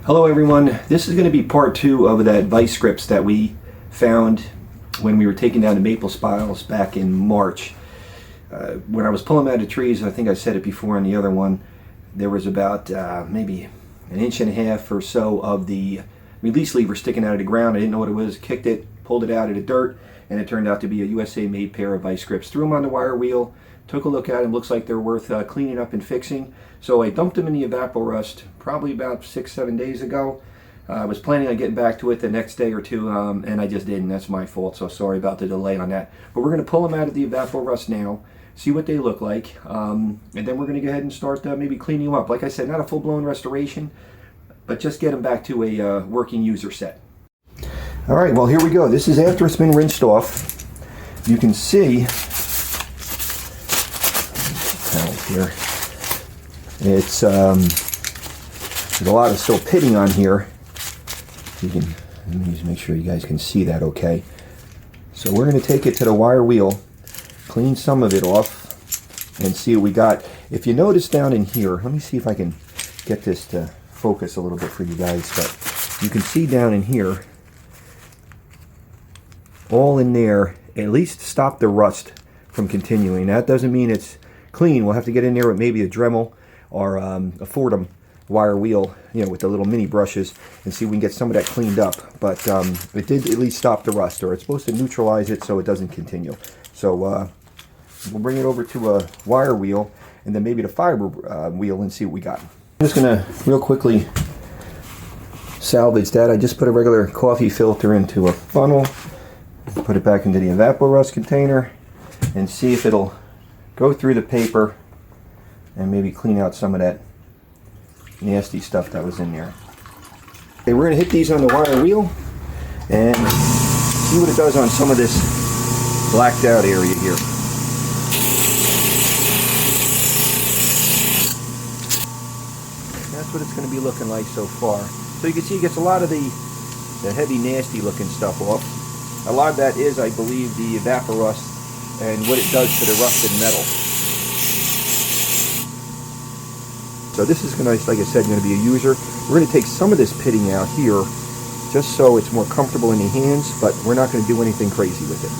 Hello everyone, this is going to be part 2 of that vice grips that we found when we were taking down the maple spiles back in March. When I was pulling them out of trees, I think I said it before on the other one, there was about maybe 1.5 inches or so of the release lever sticking out of the ground. I didn't know what it was, kicked it, pulled it out of the dirt, and it turned out to be a USA made pair of vice grips. Threw them on the wire wheel, took a look at them, looks like they're worth cleaning up and fixing. So I dumped them in the evaporust probably about 6-7 days ago. I was planning on getting back to it the next day or two, and I just didn't. That's my fault, so sorry about the delay on that. But we're going to pull them out of the evaporust now, see what they look like, and then we're going to go ahead and start maybe cleaning them up. Like I said, not a full-blown restoration, but just get them back to a working user set. All right, well, here we go. This is after it's been rinsed off. You can see here. It's there's a lot of still pitting on here. You can, let me just make sure you guys can see that okay. So we're going to take it to the wire wheel, clean some of it off, and see what we got. If you notice down in here, let me see if I can get this to focus a little bit for you guys, but you can see down in here, all in there, at least stop the rust from continuing. That doesn't mean it's clean. We'll have to get in there with maybe a Dremel or a Fordham wire wheel, you know, with the little mini brushes, and see if we can get some of that cleaned up. But it did at least stop the rust, or it's supposed to neutralize it so it doesn't continue. So we'll bring it over to a wire wheel and then maybe the fiber wheel and see what we got. I'm just gonna real quickly salvage that. I just put a regular coffee filter into a funnel, put it back into the evaporust container, and see if it'll go through the paper and maybe clean out some of that nasty stuff that was in there. Okay, we're going to hit these on the wire wheel and see what it does on some of this blacked out area here. That's what it's going to be looking like so far. So you can see it gets a lot of the heavy nasty looking stuff off. A lot of that is, I believe, the evaporust and what it does to the rusted metal. So this is going to, like I said, going to be a user. We're going to take some of this pitting out here just so it's more comfortable in the hands, but we're not going to do anything crazy with it.